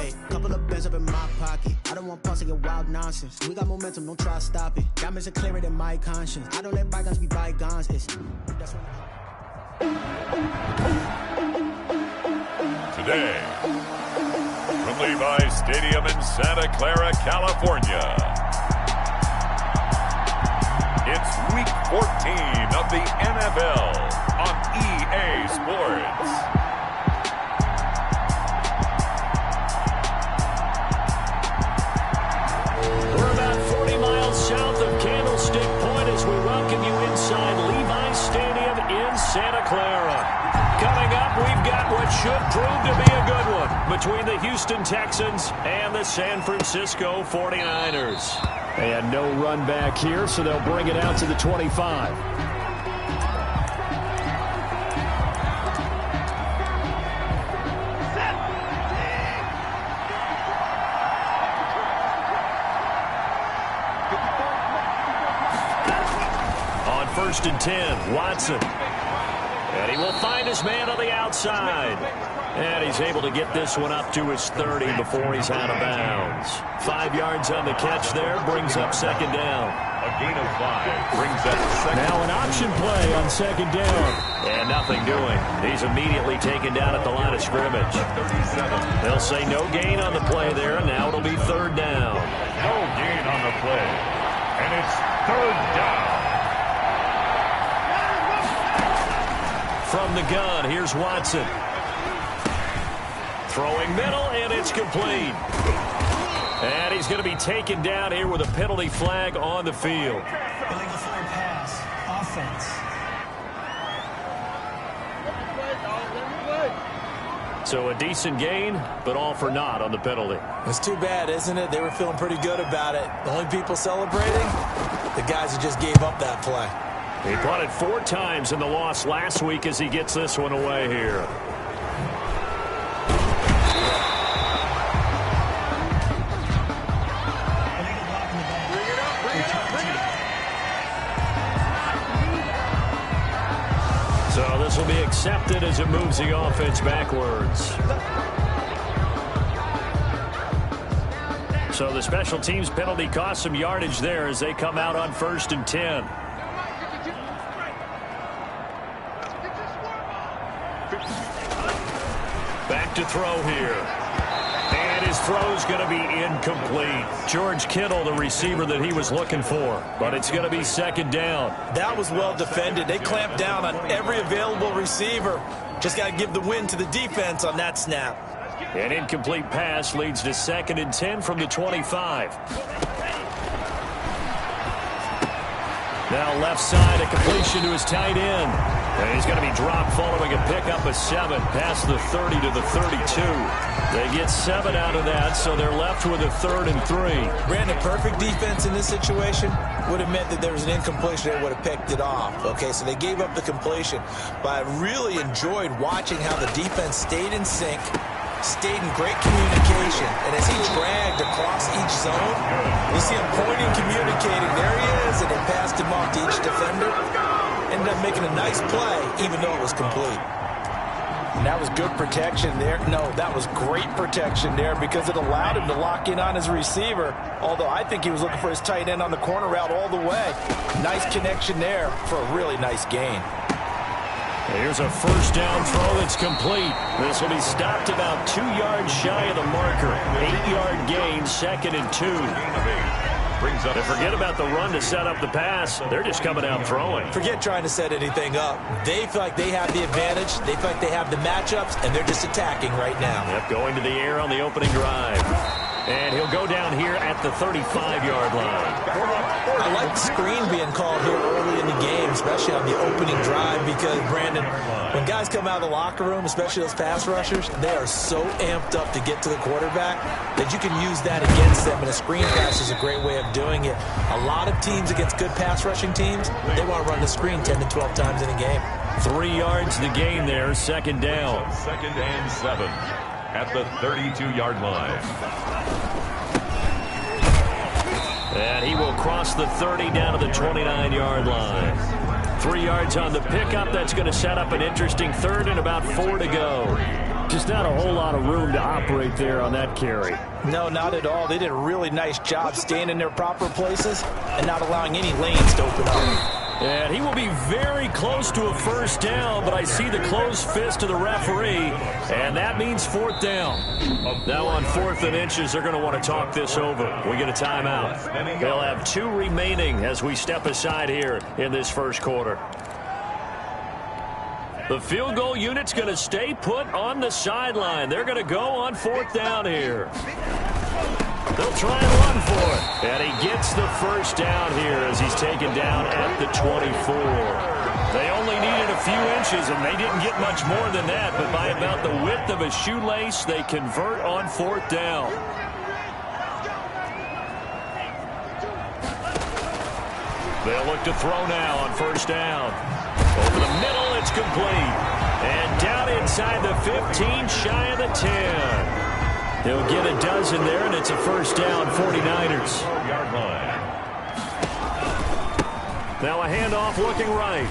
Hey, couple of bands up in my pocket. I don't want pulse to get wild nonsense. We got momentum, don't try to stop it. Diamonds are clearer than my conscience. I don't let bygones be bygones. Today, from Levi's Stadium in Santa Clara, California, it's Week 14 of the NFL on EA Sports. We're about 40 miles south of Candlestick Point as we welcome you inside Levi's Stadium in Santa Clara. Coming up, we've got what should prove to be a good one between the Houston Texans and the San Francisco 49ers. And no run back here, so they'll bring it out to the 25. On 1st and 10, Watson. And he will find his man on the outside. And he's able to get this one up to his 30 before he's out of bounds. 5 yards on the catch there, brings up second down. A gain of 5 brings up second. Now an option play on second down. And nothing doing. He's immediately taken down at the line of scrimmage. 37. They'll say no gain on the play there, and now it'll be third down. No gain on the play. And it's third down. From the gun, here's Watson. Throwing middle, and it's complete. And he's going to be taken down here with a penalty flag on the field. Illegal forward pass. Offense. So a decent gain, but all for naught on the penalty. It's too bad, isn't it? They were feeling pretty good about it. The only people celebrating, the guys who just gave up that play. He punted 4 times in the loss last week as he gets this one away here. So this will be accepted as it moves the offense backwards. So the special teams penalty cost some yardage there as they come out on 1st and 10. Back to throw here. And his throw's going to be incomplete. George Kittle, the receiver that he was looking for. But it's going to be second down. That was well defended. They clamped down on every available receiver. Just got to give the win to the defense on that snap. An incomplete pass leads to 2nd and 10 from the 25. Now left side, a completion to his tight end. And he's going to be dropped following a pickup of 7 past the 30 to the 32. They get 7 out of that, so they're left with a 3rd and 3. Brandon, perfect defense in this situation would have meant that there was an incompletion. They would have picked it off. Okay, so they gave up the completion. But I really enjoyed watching how the defense stayed in sync, stayed in great communication. And as he dragged across each zone, you see him pointing, communicating. There he is, and they passed him off to each defender. Ended up making a nice play, even though it was complete. And that was good protection there. No, that was great protection there because it allowed him to lock in on his receiver, although I think he was looking for his tight end on the corner route all the way. Nice connection there for a really nice gain. Here's a first down throw that's complete. This will be stopped about 2 yards shy of the marker. 8-yard gain, 2nd and 2. And forget about the run to set up the pass. They're just coming out throwing. Forget trying to set anything up. They feel like they have the advantage. They feel like they have the matchups, and they're just attacking right now. Yep, going to the air on the opening drive. And he'll go down here at the 35-yard line. I like the screen being called here early in the game, especially on the opening drive, because, Brandon, when guys come out of the locker room, especially those pass rushers, they are so amped up to get to the quarterback that you can use that against them, and a screen pass is a great way of doing it. A lot of teams against good pass rushing teams, they want to run the screen 10 to 12 times in a game. 3 yards the gain there, second down. 2nd and 7 at the 32-yard line. And he will cross the 30 down to the 29-yard line. 3 yards on the pickup. That's going to set up an interesting 3rd and about 4 to go. Just not a whole lot of room to operate there on that carry. No, not at all. They did a really nice job staying in their proper places and not allowing any lanes to open up. And he will be very close to a first down, but I see the closed fist of the referee, and that means fourth down. Now on 4th and inches, they're going to want to talk this over. We get a timeout. They'll have 2 remaining as we step aside here in this first quarter. The field goal unit's going to stay put on the sideline. They're going to go on 4th down here. They'll try and run for it. And he gets the first down here as he's taken down at the 24. They only needed a few inches, and they didn't get much more than that. But by about the width of a shoelace, they convert on 4th down. They'll look to throw now on first down. Over the middle, it's complete. And down inside the 15, shy of the 10. They'll get a dozen there, and it's a first down, 49ers. Now a handoff looking right.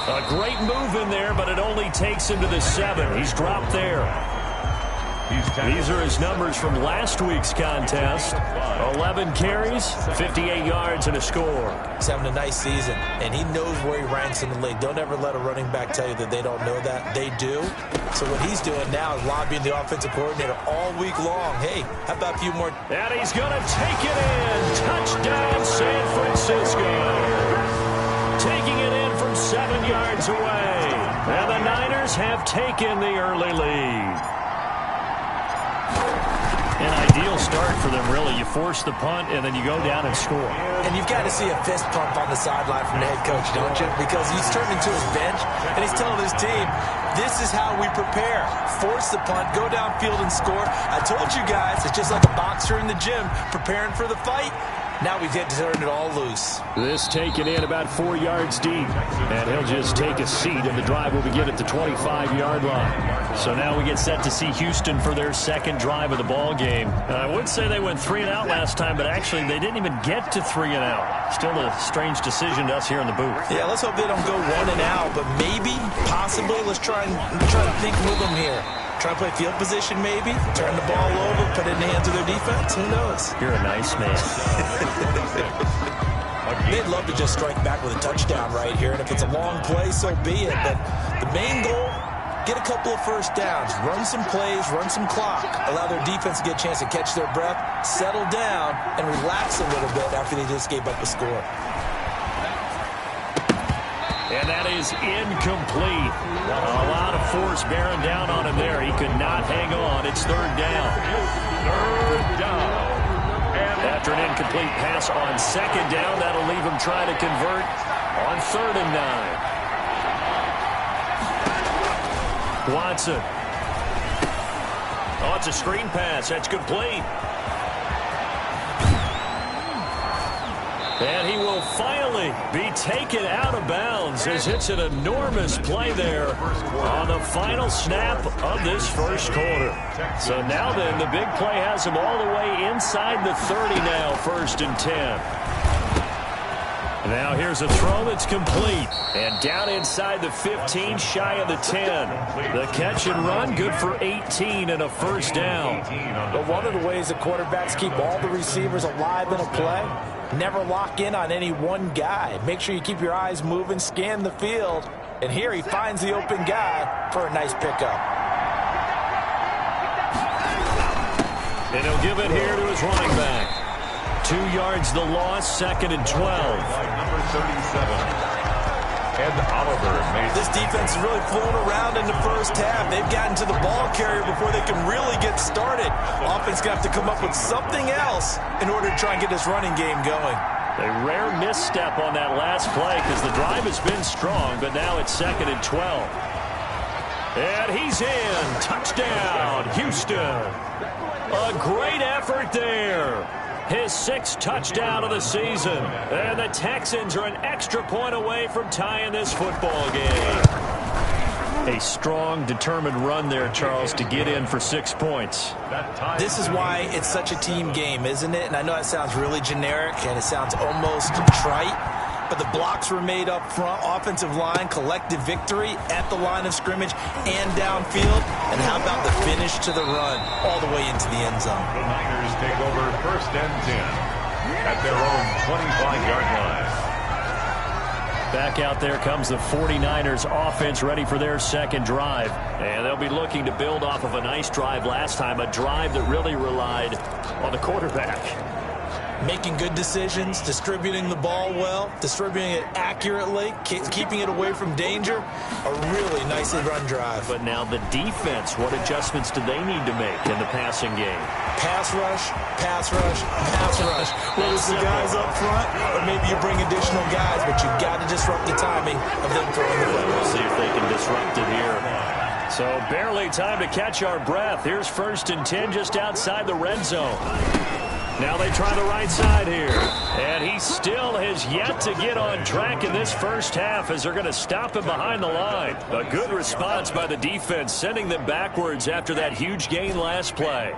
A great move in there, but it only takes him to the 7. He's dropped there. These are his numbers from last week's contest. 11 carries, 58 yards, and a score. He's having a nice season, and he knows where he ranks in the league. Don't ever let a running back tell you that they don't know that. They do. So what he's doing now is lobbying the offensive coordinator all week long. Hey, how about a few more? And he's going to take it in. Touchdown, San Francisco. Taking it in from 7 yards away. And the Niners have taken the early lead. An ideal start for them, really. You force the punt, and then you go down and score. And you've got to see a fist pump on the sideline from the head coach, don't you? Because he's turning to his bench, and he's telling his team, this is how we prepare. Force the punt, go downfield and score. I told you guys, it's just like a boxer in the gym preparing for the fight. Now we get to turn it all loose. This taken in about 4 yards deep. And he'll just take a seat, and the drive will begin at the 25-yard line. So now we get set to see Houston for their second drive of the ball game. I would say they went 3 and out last time, but actually they didn't even get to 3 and out. Still a strange decision to us here in the booth. Yeah, let's hope they don't go 1 and out, but maybe, possibly, let's try to think with them here. Try to play field position, maybe. Turn the ball over, put it in the hands of their defense. Who knows? You're a nice man. They'd love to just strike back with a touchdown right here, and if it's a long play, so be it. But the main goal, get a couple of first downs, run some plays, run some clock, allow their defense to get a chance to catch their breath, settle down, and relax a little bit after they just gave up a score. And that is incomplete. A lot of force bearing down on him there. He could not hang on. It's 3rd down. 3rd down. After an incomplete pass on 2nd down, that'll leave him trying to convert on 3rd and 9. Watson. Oh, it's a screen pass. That's complete. And he will finally be taken out of bounds as it's an enormous play there on the final snap of this first quarter. So now then, the big play has him all the way inside the 30 now, 1st and 10. Now here's a throw that's complete. And down inside the 15, shy of the 10. The catch and run, good for 18 and a first down. But one of the ways the quarterbacks keep all the receivers alive in a play, never lock in on any one guy. Make sure you keep your eyes moving, scan the field. And here he finds the open guy for a nice pickup. And he'll give it here to his running back. 2 yards the loss, 2nd and 12. Number 37. And Oliver made this defense is really flown around in the first half. They've gotten to the ball carrier before they can really get started. Offense going to have to come up with something else in order to try and get this running game going. A rare misstep on that last play because the drive has been strong, but now it's 2nd and 12. And he's in. Touchdown, Houston. A great effort there. His 6th touchdown of the season. And the Texans are an extra point away from tying this football game. A strong, determined run there, Charles, to get in for 6 points. This is why it's such a team game, isn't it? And I know that sounds really generic and it sounds almost trite. but the blocks were made up front. Offensive line, collective victory at the line of scrimmage and downfield. And how about the finish to the run all the way into the end zone? The Niners take over 1st and 10 at their own 25-yard line. Back out there comes the 49ers offense, ready for their second drive. And they'll be looking to build off of a nice drive last time, a drive that really relied on the quarterback. Making good decisions, distributing the ball well, distributing it accurately, keeping it away from danger. A really nicely run drive. But now the defense, what adjustments do they need to make in the passing game? Pass rush, pass rush, pass rush. Whether it's the guys up front or maybe you bring additional guys, but you've got to disrupt the timing of them throwing the football. We'll see if they can disrupt it here. So barely time to catch our breath. Here's 1st and 10 just outside the red zone. Now they try the right side here. And he still has yet to get on track in this first half as they're going to stop him behind the line. A good response by the defense, sending them backwards after that huge gain last play.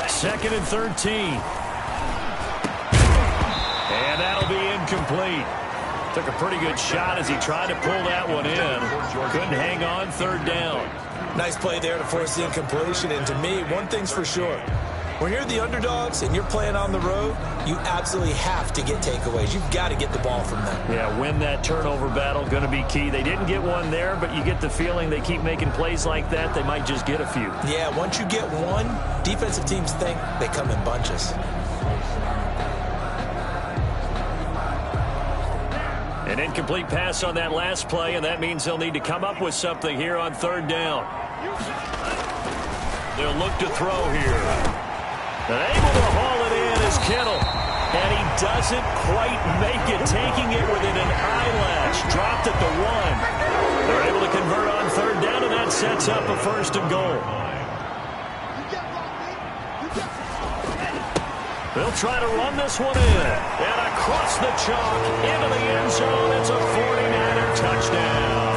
2nd and 13. And that'll be incomplete. Took a pretty good shot as he tried to pull that one in. Couldn't hang on 3rd down. Nice play there to force the incompletion. And to me, one thing's for sure. When you're the underdogs and you're playing on the road, you absolutely have to get takeaways. You've got to get the ball from them. Yeah, win that turnover battle, going to be key. They didn't get one there, but you get the feeling they keep making plays like that, they might just get a few. Yeah, once you get one, defensive teams think they come in bunches. An incomplete pass on that last play, and that means they'll need to come up with something here on 3rd down. They'll look to throw here. And able to haul it in is Kittle. And he doesn't quite make it, taking it within an eyelash. Dropped at the 1. They're able to convert on 3rd down, and that sets up a 1st and goal. They'll try to run this one in. And across the chalk into the end zone. It's a 49er touchdown.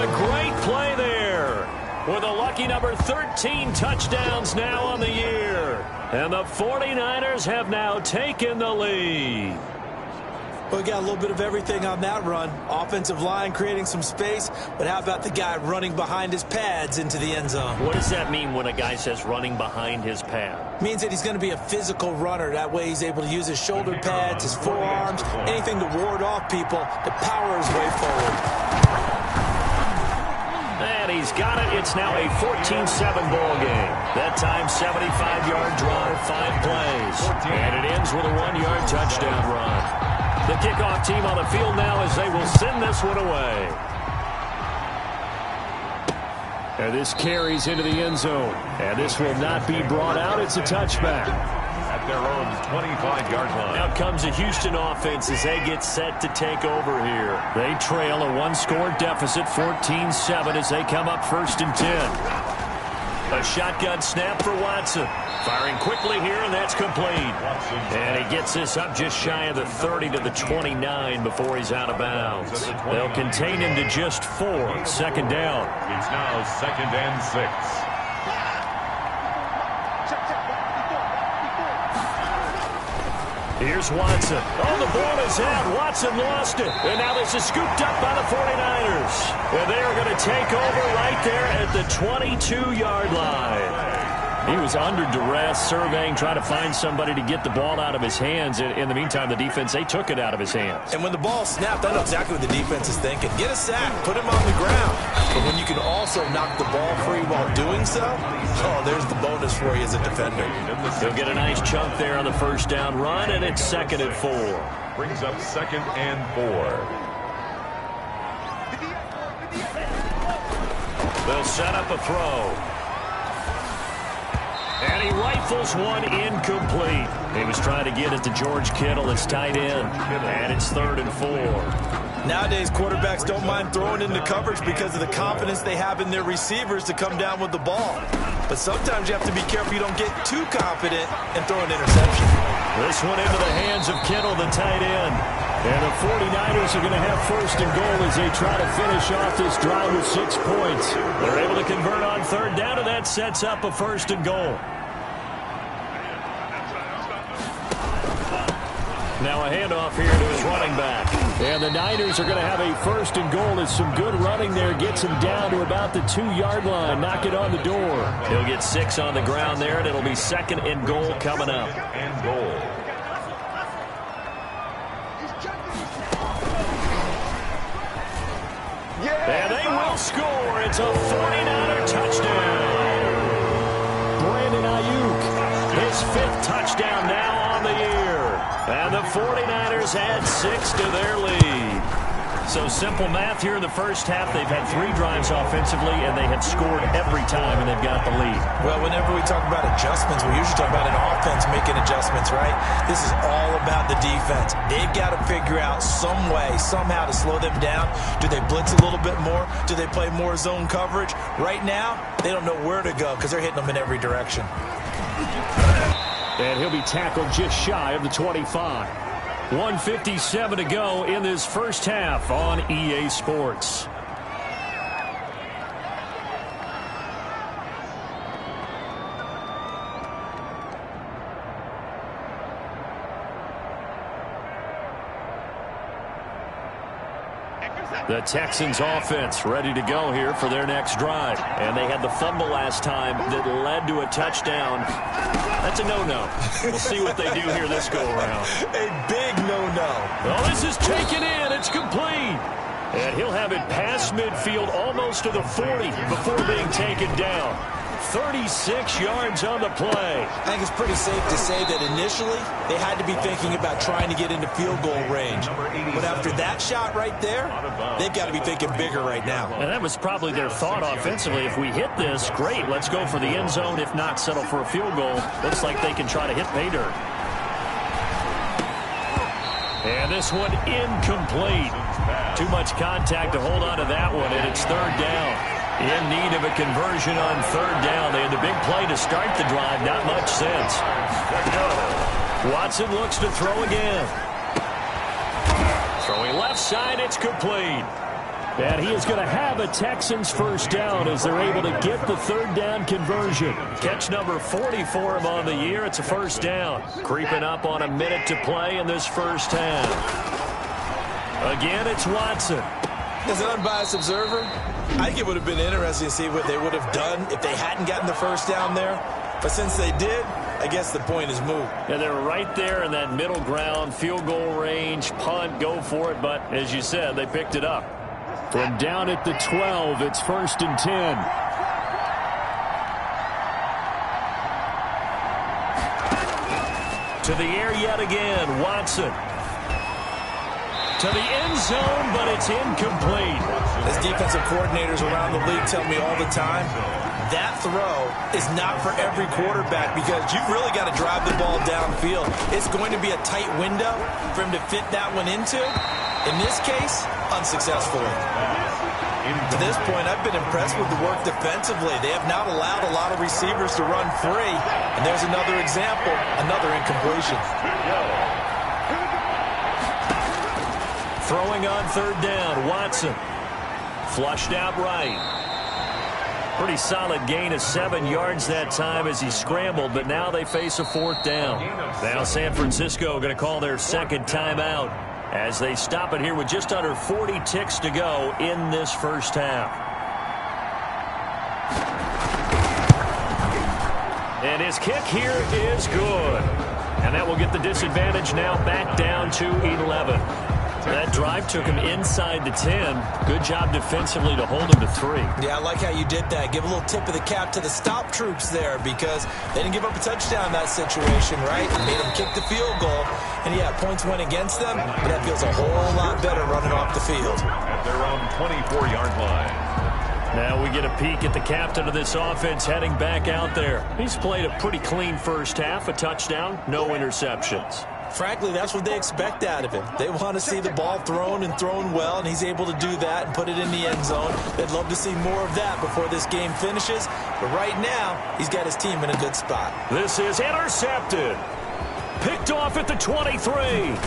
A great play there. With a lucky number 13 touchdowns now on the year. And the 49ers have now taken the lead. Well, we got a little bit of everything on that run. Offensive line creating some space, but how about the guy running behind his pads into the end zone? What does that mean when a guy says running behind his pad? Means that he's going to be a physical runner. That way he's able to use his shoulder pads, his forearms, anything to ward off people to power his way forward. And he's got it. It's now a 14-7 ball game. That time, 75-yard drive, 5 plays. And it ends with a 1-yard touchdown run. The kickoff team on the field now as they will send this one away. And this carries into the end zone. And this will not be brought out. It's a touchback. At their own 25-yard line. Out comes the Houston offense as they get set to take over here. They trail a 1-score deficit, 14-7, as they come up 1st and 10. A shotgun snap for Watson. Firing quickly here, and that's complete. And he gets this up just shy of the 30 to the 29 before he's out of bounds. They'll contain him to just 4. 2nd down. It's now 2nd and 6. Here's Watson. Oh, the ball is out. Watson lost it. And now this is scooped up by the 49ers. And they are going to take over right there at the 22-yard line. He was under duress, surveying, trying to find somebody to get the ball out of his hands. In the meantime, the defense, they took it out of his hands. And when the ball snapped, I know exactly what the defense is thinking. Get a sack, put him on the ground. But when you can also knock the ball free while doing so, oh, there's the bonus for you as a defender. He'll get a nice chunk there on the 1st down run, and it's 2nd and 4. Brings up 2nd and 4. They'll set up a throw. And he rifles one incomplete. He was trying to get it to George Kittle, his tight end. And it's 3rd and 4. Nowadays, quarterbacks don't mind throwing into coverage because of the confidence they have in their receivers to come down with the ball. But sometimes you have to be careful you don't get too confident and throw an interception. This one into the hands of Kittle, the tight end. And the 49ers are going to have 1st and goal as they try to finish off this drive with 6 points. They're able to convert on 3rd down, and that sets up a 1st and goal. Now a handoff here to his running back. And the Niners are going to have a first and goal as some good running there gets him down to about the 2-yard line. Knock it on the door. He'll get 6 on the ground there, and it'll be second and goal coming up. And goal. And they will score. It's a 49er touchdown. Brandon Ayuk, his 5th touchdown now on the year. And the 49ers add 6 to their lead. So simple math here in the first half. They've had 3 drives offensively, and they have scored every time, and they've got the lead. Well, whenever we talk about adjustments, we usually talk about an offense making adjustments, right? This is all about the defense. They've got to figure out some way, somehow to slow them down. Do they blitz a little bit more? Do they play more zone coverage? Right now, they don't know where to go because they're hitting them in every direction. And he'll be tackled just shy of the 25. 1:57 to go in this first half on EA Sports. The Texans offense ready to go here for their next drive. And they had the fumble last time that led to a touchdown. That's a no-no. We'll see what they do here this go-around. A big no-no. Well, this is taken in. It's complete. And he'll have it past midfield almost to the 40 before being taken down. 36 yards on the play. I think it's pretty safe to say that initially they had to be thinking about trying to get into field goal range. But after that shot right there, they've got to be thinking bigger right now. And that was probably their thought offensively. If we hit this, great. Let's go for the end zone. If not, settle for a field goal. Looks like they can try to hit pay dirt. And this one incomplete. Too much contact to hold on to that one, and it's third down. In need of a conversion on third down. They had the big play to start the drive. Not much sense. Watson looks to throw again. Throwing left side, it's complete. And he is going to have a Texans first down as they're able to get the third down conversion. Catch number 40 for him on the year. It's a first down. Creeping up on a minute to play in this first half. Again, it's Watson. As an unbiased observer, I think it would have been interesting to see what they would have done if they hadn't gotten the first down there. But since they did, I guess the point is moot. Yeah, they were right there in that middle ground, field goal range, punt, go for it. But as you said, they picked it up. From down at the 12, it's 1st and 10. To the air yet again, Watson. To the end zone, but it's incomplete. As defensive coordinators around the league tell me all the time, that throw is not for every quarterback because you've really got to drive the ball downfield. It's going to be a tight window for him to fit that one into. In this case, unsuccessfully. To this point, I've been impressed with the work defensively. They have not allowed a lot of receivers to run free. And there's another example, another incompletion. Throwing on third down, Watson. Flushed out right. Pretty solid gain of 7 yards that time as he scrambled, but now they face a fourth down. Now San Francisco going to call their second timeout as they stop it here with just under 40 ticks to go in this first half. And his kick here is good. And that will get the disadvantage now back down to 11. That drive took him inside the 10. Good job defensively to hold him to 3. Yeah, I like how you did that. Give a little tip of the cap to the stop troops there because they didn't give up a touchdown in that situation, right? Made them kick the field goal. And, yeah, points went against them, but that feels a whole lot better running off the field. At their own 24-yard line. Now we get a peek at the captain of this offense heading back out there. He's played a pretty clean first half, a touchdown, no interceptions. Frankly, that's what they expect out of him. They want to see the ball thrown and thrown well, and he's able to do that and put it in the end zone. They'd love to see more of that before this game finishes. But right now, he's got his team in a good spot. This is intercepted. Picked off at the 23.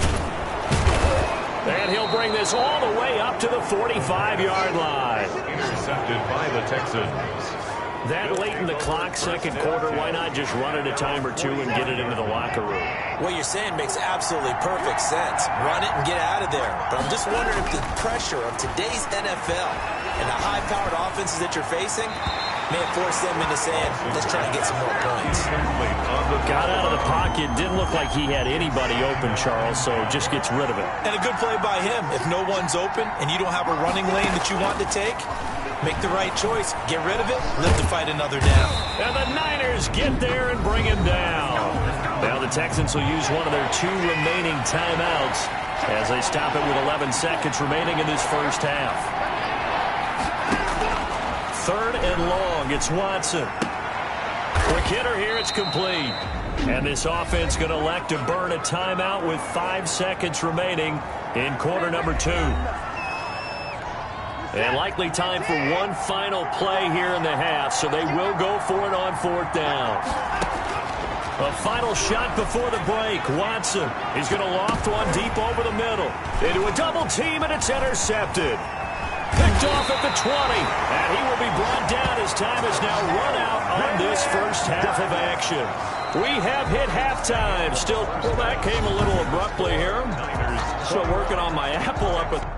And he'll bring this all the way up to the 45-yard line. Intercepted by the Texans. That late in the clock, second quarter, why not just run it a time or two and get it into the locker room? What you're saying makes absolutely perfect sense. Run it and get out of there. But I'm just wondering if the pressure of today's NFL and the high-powered offenses that you're facing may have forced them into saying, let's try and get some more points. Got out of the pocket. Didn't look like he had anybody open, Charles, so just gets rid of it. And a good play by him. If no one's open and you don't have a running lane that you want to take, make the right choice. Get rid of it. Live to fight another down. And the Niners get there and bring him down. Now the Texans will use one of their 2 remaining timeouts as they stop it with 11 seconds remaining in this first half. 3rd and long. It's Watson. Quick hitter here. It's complete. And this offense going to elect to burn a timeout with 5 seconds remaining in quarter number 2. And likely time for one final play here in the half, so they will go for it on 4th down. A final shot before the break. Watson, he's going to loft one deep over the middle. Into a double team, and it's intercepted. Picked off at the 20, and he will be brought down as time is now run out on this first half of action. We have hit halftime. Still, well, that came a little abruptly here. Still working on my Apple up at